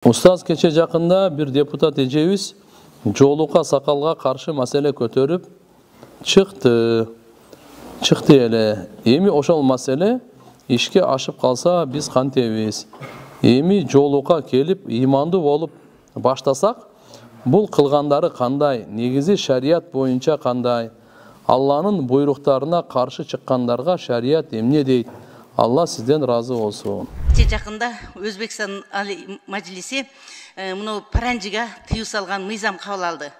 Устаз кече жакында бир депутат эжебиз жоолукка сакалга каршы маселе көтөрүп чыкты эле. Эми ошол маселе ишке ашып калса биз кантебиз? Эми жоолукка келип ыймандуу болуп баштасак, бул кылгандары кандай? Негизи шарият боюнча кандай? Алланын буйруктарына каршы чыккандарга шарият эмне дейт? Алла сизден разы болсун. Жакында Өзбекстан Majlisi муну паранжига тыюу салган мыйзам кабыл алды.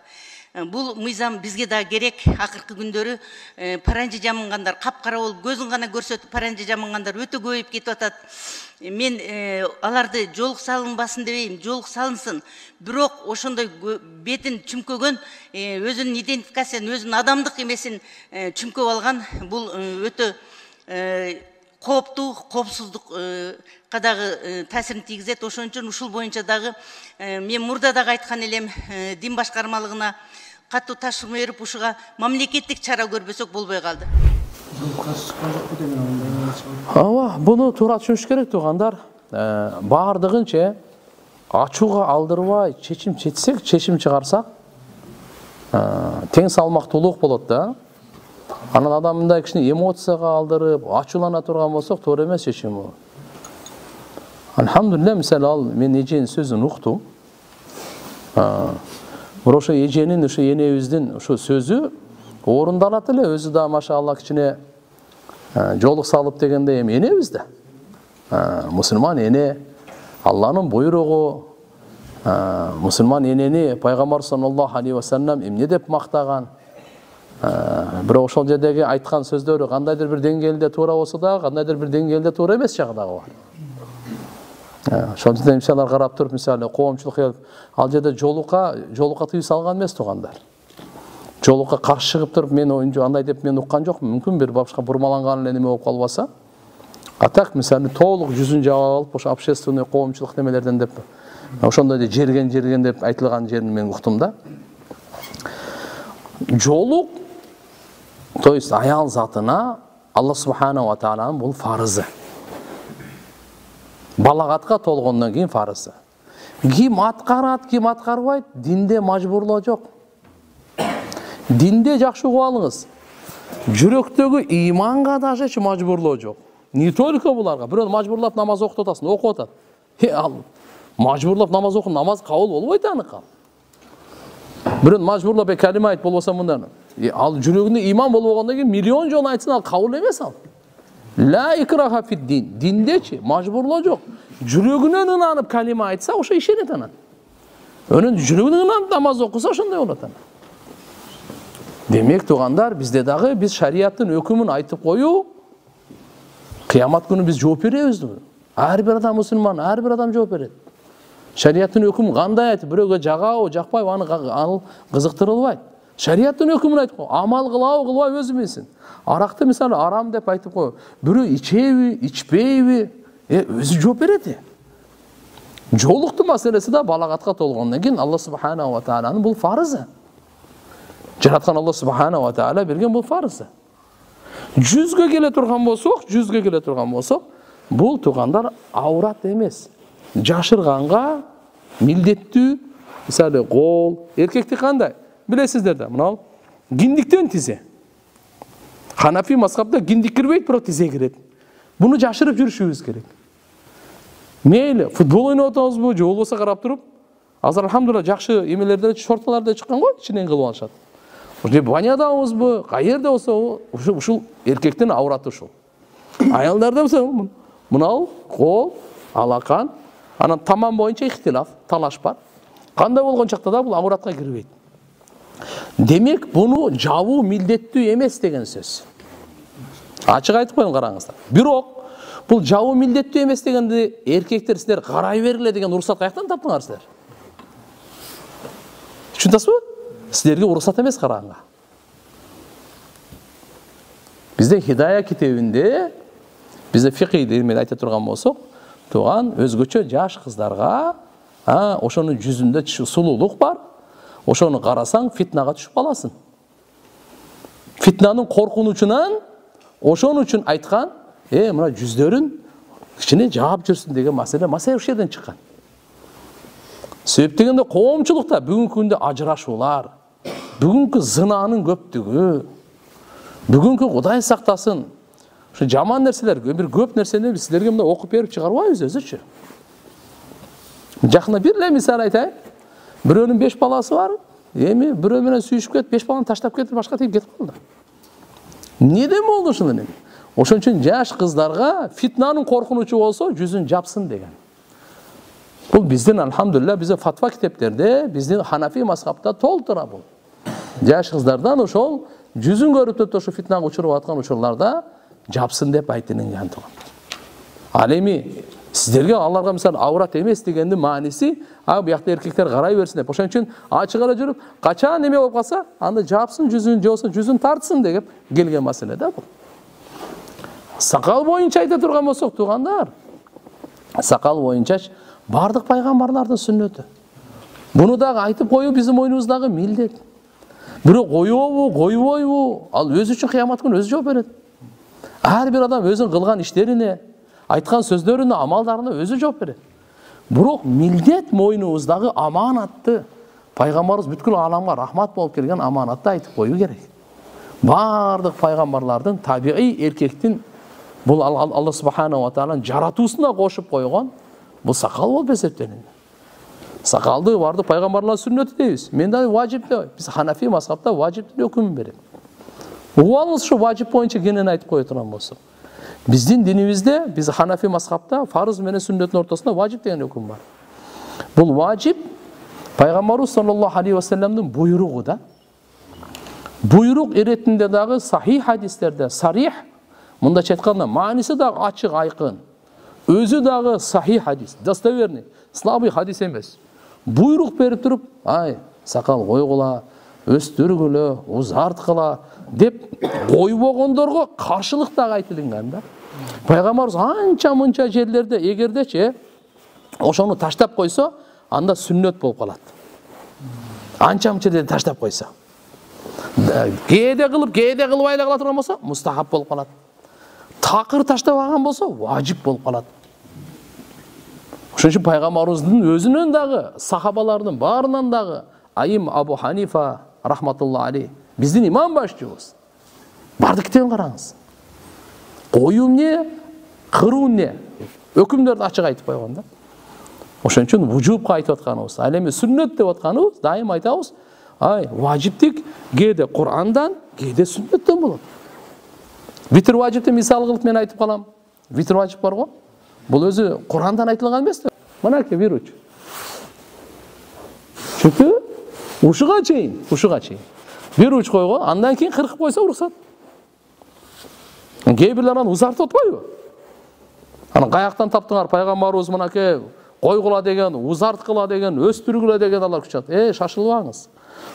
Бул мыйзам бизге да керек. Акыркы күндөрү паранжи жамынгандар капкара болуп, көзүн гана көрсөтүп паранжи жамынгандар өтө көбөйүп кетип атат. Мен аларды жолук салынбасын дебейм, жолук салынсын. Бирок ошондой бетин чүмкөгөн, өзүнүн идентификациясын, өзүнүн адамдык эмесин чүмкөп алган бул өтө кооптуу, коопсуздукка дагы таасирин тийгизет. Ошон үчүн ушул боюнча дагы мен мурда дагы айткан элем, дин башкармалыгына катуу тапшырма берип, ушуга мамлекеттик чара көрбөсөк болбой калды. Ооба, буну туура түшүнүш керек туугандар. Баардыгынча ачууга алдырбай чечим чечсек, чечим чыгарсак, тең салмактуулук болот да. Анан адам мындай кичине эмоцияга алдырып, ачуулана турган болсок, туура эмес чечим бул. Алхамдулилля, мисалы ал мен эженин сөзүн уктум. Бирок ошо эженин, ошо энебиздин ошо сөзү орундалат эле, өзү да машалла кичине жолук салып дегенде эми энебиз да. Мусулман эне, Алланын буйругу, мусулман энени пайгамбар саллаллаху алейхи ва саллям эмне деп мактаган. Бирок ошол жердеги айткан сөздөрү кандайдыр бир деңгээлде туура болсо да, кандайдыр бир деңгээлде туура эмес жагы дагы бар. Ошол жерде мисалдар карап туруп, мисалы коомчулук келип, ал жерде жолукка тыюу салган эмес туугандар. Жолукка каршы чыгып туруп, мен андай деп мен уккан жокмун. Мүмкүн бир башка бурмаланган эле неме болуп калбаса. А так мисалы толук жүзүн жаап алып, ошо общественный коомчулук немелерден деп, ошондой да жерген деп айтылган жерин мен уктум да. Жолук, то есть аял затына Алла субхана ва тааланын бул фарызы. Балагатка толгондон кийин фарызы. Ким аткарат, ким аткарбайт, динде мажбурлоо жок. Динде жакшы угуп алыңыз. Жүрөктөгү ыйманга даже мажбурлоо жок. Не только буларга, бирөө мажбурлап намаз окутуп атасың, окуп атат. Ал мажбурлап намаз окуп, намаз кабыл болбойт аныкы. Бирөө мажбурлап калима айт болбосо мындан. Ал жүрөгүндө ыйман болбогондон кийин миллион жолу айтсын, ал кабыл эмес ал. Ла икраха фид дин. Диндечи мажбурлоо жок. Жүрөгүнөн ынанып калима айтса, ошо ишенет анан. Өнөн жүрөгүнөн ынанып намаз окуса, ошондой болот анан. Демек туугандар, бизде дагы биз шариаттын өкүмүн айтып коюу, кыямат күнү биз жооп беребиз. Ар бир адам мусулман, ар бир адам жооп берет. Шариаттын өкүмү кандай айтып, бирөөгө жагабы, жакпайбы, аны кызыктырылбайт. Шариаттын өкүмүн айтып кой, амал кылабы, кылбайбы өзү билсин. Аракты мисалы арам деп айтып кой, бирөө ичеби, ичпейби, өзү жооп берет. Жолуктун маселеси да балагатка толгондон кийин Алла субхана ва тааланын бул фарызы. Жараткан Алла субхана ва таала берген бул фарызы. Жүзгө келе турган болсок, бул туугандар аурат эмес. Жашырганга милдеттүү, мисалы кол, эркекти кандай? Билесиздер да, мына киндиктен тизе. Ханафи мазхабда киндик кирбейт, бирок тизе кирет. Буну жашырып жүрүшүбүз керек. Мейли, футбол ойноп атабызбы, же болбосо карап туруп, азыр алхамдулилла жакшы эмелерде, шорталарда чыккан го, ичинен кылып алышат. Же банядабызбы, каерде болсо, ушул эркектин аураты ушул. Аялдарда болсо, мына кол, алакан, анан тамам боюнча ихтилаф, талаш бар. Кандай болгон чакта да бул ауратка кирбейт. Демек, буну жабуу милдеттүү эмес деген сөз. Ачык айтып коеюн, караңыздар. Бирок, бул жабуу милдеттүү эмес дегенде эркектер силер карай бергиле деген уруксат каяктан таптыңар силер? Түшүнөсүзбү? Силерге уруксат эмес караганга. Бизде Хидая китебинде, бизде фикийде эмне айта турган болсок, туган өзгөчө жаш кыздарга, ошонун жүзүндө сулуулук бар. Ошону карасаң фитнага түшүп каласың. Фитнанын коркунучунан ошон үчүн айткан, мына жүздөрүн кичине жаап жүрсүн деген маселе ошол жерден чыккан. Себеп дегенде коомчулукта бүгүнкү күндө ажырашуулар, бүгүнкү зынанын көптүгү, бүгүнкү Кудай сактасын, ушу жаман нерселер, бир көп нерсени биз силерге мындай окуп берип чыгарбайбыз өзүчү. Жакында бир эле мисал айтайын. Бирөөнүн 5 баласы бар, эми бирөө менен сүйүшүп кетип, 5 баланы таштап кетип, башка тип кетип калды. Неден болду ушунун эми? Ошон үчүн жаш кыздарга фитнанын коркунучу болсо, жүзүн жапсын деген. Бул биздин алхамдулилла биздин фатва китептерде, биздин Ханафи мазхабта толтура бул. Жаш кыздардан ошол жүзүн көрүп ошо фитнага учуруп аткан учурларда жапсын деп айтылган туган. Ал эми сиздерге аларга мисалы аврат эмес дегендин мааниси, буякта эркектер карай берсин деп. Ошон үчүн ачык эле жүрүп, качан эме болуп калса, анда жапсын жүзүн, же болсо жүзүн тартсын деп келген маселе да бул. Сакал боюнча айта турган болсок, туугандар, сакал боюнча бардык пайгамбарлардын сүннөтү. Буну дагы айтып коюу биздин мойнубуздагы милдет. Бирок коебу, койбойбу, ал өзү үчүн кыямат күнү өзү жооп берет. Ар бир адам өзүнүн кылган иштерине, айткан сөздөрүнө, амалдарына өзү жооп берет. Бирок милдет мойнубуздагы аманатты, пайгамбарыбыз бүткүл ааламга рахмат болуп келген аманатты айтып коюу керек. Бардык пайгамбарлардын табигый эркектин бул Алла субханаху ва тааlanın жаратуусуна кошуп койгон бул сакал болуп эсептелет. Сакалды бардык пайгамбарлар сүннөтү дейбиз. Мен да важип деп. Биз Ханафи мазхабта важиптин өкүмүн берет. Угуңуз ушу важип боюнча кенен айтып кое турган болсок. Биздин динибизде, биз Ханафи мазхабта фарыз менен сүннөттүн ортосунда важип деген өкүм бар. Бул важип пайгамбарыбыз саллаллаху алейхи ва салламдын буйругу да. Буйрук иретинде дагы сахих хадистерде сарих, мындайча айтканда мааниси дагы ачык айкын. Өзү дагы сахих хадис, достоверный, слабый хадис эмес. Буйрук берип туруп, ай, сакал койгула, өстүргүлө, узарткыла деп койбогондорго каршылык дагы айтылган да. Пайгамбарыбыз анча-мынча жерлерде эгердечи ошону таштап койсо, анда сүннөт болуп калат. Анча-мынча жерде таштап койсо. Кээде кылбай эле кала турган болсо, мустахаб болуп калат. Такыр таштап алган болсо, важип болуп калат. Ошон үчүн пайгамбарыбыздын өзүнүн дагы, сахабалардын баарынан дагы Айым Абу Ханифа рахматулла алейх, биздин имам башчыбыз. Бардык китебин караңыз. Коюу эмне, кыруу эмне, өкүмдөрдү ачык айтып койгон да. Ошон үчүн вужубка айтып атканыбыз, ал эми сүннөт деп атканыбыз, дайым айтабыз, ай, важиптик кээде Курандан, кээде сүннөттөн болот. Витр важипти мисал кылып мен айтып калам. Витр важип бар го. Бул өзү Курандан айтылган эмес да. Мынакей бир уч. Чүнкү ушуга чейин. Бир уч койго, андан кийин 40 койсо уруксат. Кээ бирлер аны узартып атпайбы? Аны каяктан таптыңар пайгамбарыбыз мынакей койгула деген, узарткыла деген, өстүргүлө деген алар күч ат. Шашылбаңыз.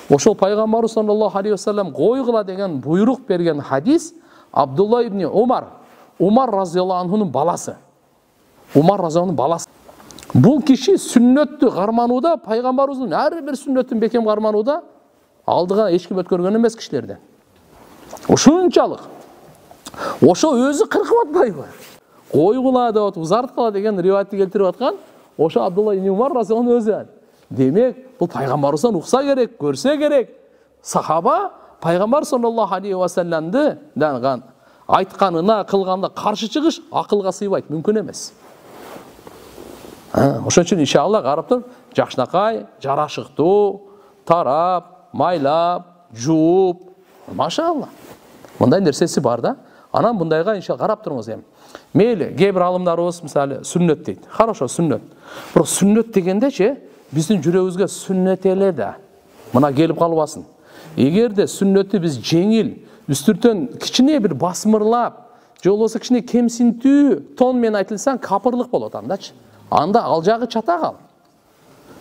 Ошол пайгамбарыбыз саллаллаху алейхи ва саллям койгула деген буйрук берген хадис Абдулла ибн Умар разияллаху анхунун баласы. Бул киши сүннөттү карманууда, пайгамбарыбыздын ар бир сүннөтүн бекем карманууда алдыга эч ким өткөргөн эмес кишилерден. Ушунчалык. Ошо өзү кыркып атпайбы? Койгула деп, узарткыла деген риваятты келтирип аткан ошо Абдулла ибн Умар разияллаху өзү. Демек, бул пайгамбарыбыздан укса керек, көрсө керек. Сахаба пайгамбар саллаллаху алейхи ва салламды айтканына, кылганына каршы чыгыш акылга сыйбайт, мүмкүн эмес. Ошон үчүн иншалла карап туруп, жакшынакай, жарашыктуу, тарап, майлап, жууп, машалла. Мындай нерсеси бар да. Анан мындайга иншалла карап туруңуз эми. Мейли, кээ бир алымдарыбыз мисалы сүннөт дейт. Хорошо, сүннөт. Бирок сүннөт дегендечи биздин жүрөгүбүзгө сүннөт эле да. Мына келип калбасын. Эгерде сүннөтү биз жеңил, үстүртөн кичине бир басмырлап, же болбосо кичине кемсинтүү тон менен айтылса, капырлык болот андачы. Анда ал жагы чатагал.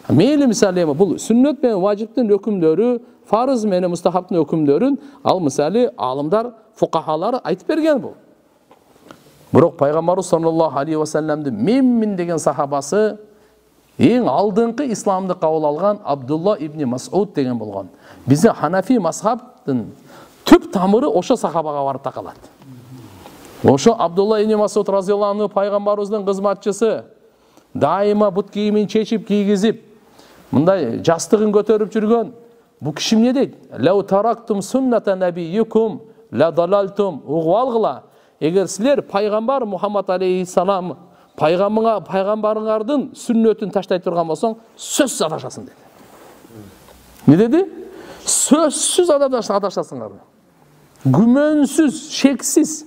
Мейли мисалы эми бул сүннөт менен важиптин өкүмдөрү, фарыз менен мустахабтын өкүмдөрүн ал мисалы алымдар, фукахалар айтып берген бул. Бирок пайгамбарыбыз саллаллаху алейхи ва салламдын меммин деген сахабасы эң алдыңкы исламды кабыл алган Абдулла ибн Мас'уд деген болгон. Биздин Ханафи мазхабтын түп тамыры ошо сахабага барып такалат. Ошо Абдулла ибн Мас'уд разияллаху анху пайгамбарыбыздын кызматчысы, дайыма бут кийимин чечип кийгизип, мындай жастығын көтеріп жүрген бұл киши эмне дейт? Лау тарактум сунната набийюкум ла далалтум. Угуп алгыла. Эгер силер пайгамбар Мухаммад алейхиссалам пайгамбарыңардын сүннөтүн таштай турган болсоң, сөзсүз адашасың dedi. Не dedi? Сөзсүз адашасыңар. Күмөнсүз, шексиз.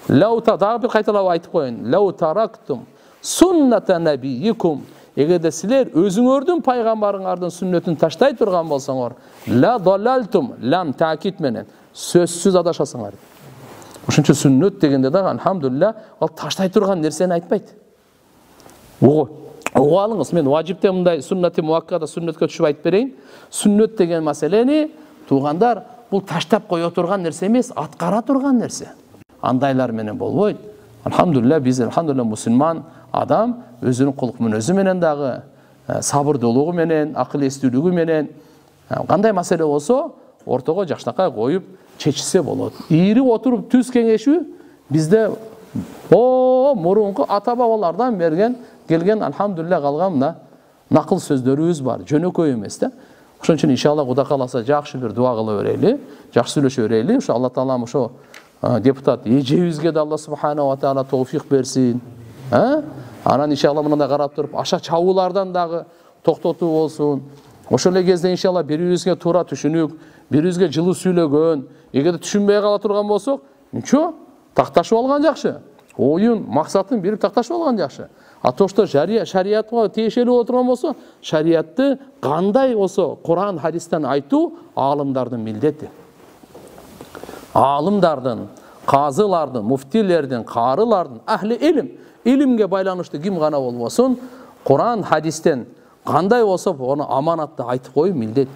Лаута, дагы бир кайталап айтып коеюн. Лау тарактум сунната набийюкум. Эгерде силер өзүңөрдүн пайгамбарыңардын сүннөтүн таштай турган болсоңор, ла далалтум, лам таакид менен сөзсүз адашасыңар. Ошон үчүн сүннөт дегенде дагы алхамдулилля, ал таштай турган нерсени айтпайт. Угуп алыңыз, мен важипте мындай сүннати муаккада сүннөткө түшүп айтып берейин. Сүннөт деген маселени туугандар, бул таштап кое турган нерсе эмес, аткара турган нерсе. Андайлар менен болбойт. Алхамдулилля, биз алхамдулилля мусулман адам өзүнүн кулк мүнөзү менен дагы, сабырдуулугу менен, акыл эстүүлүгү менен кандай маселе болсо, ортого жакшынакай коюп чечсе болот. Ийри отуруп түз кеңешүү бизде мурунку ата бабалардан келген алхамдулилля калган мына накыл сөздөрүбүз бар, жөнөкөй эмес да. Ошон үчүн иншалла Кудай кааласа жакшы бир дуа кыла берели, жакшы сүйлөшө берели. Ошо Алла таалам ошо депутат эжебизге да Алла субхана ва таала товфик берсин. Анан иншалла мындай карап туруп аша чабуулардан дагы токтотуу болсун. Ошол эле кезде иншалла бири-бирибизге туура түшүнүк, бири-бирибизге жылуу сүйлөгөн, эгерде түшүнбөй кала турган болсок, ничо, такташып алган жакшы. Оюн, максатын бирип такташып алган жакшы. Атошто шариятка тиешелүү отурган болсо, шариятты кандай болсо Куран, хадистен айтуу аалымдардын милдети. Аалымдардын, казылардын, муфтилердин, карылардын, ахли илимге байланыштуу ким гана болбосун, Куран, хадистен кандай болсо, оны аманатты айтып коюу милдет.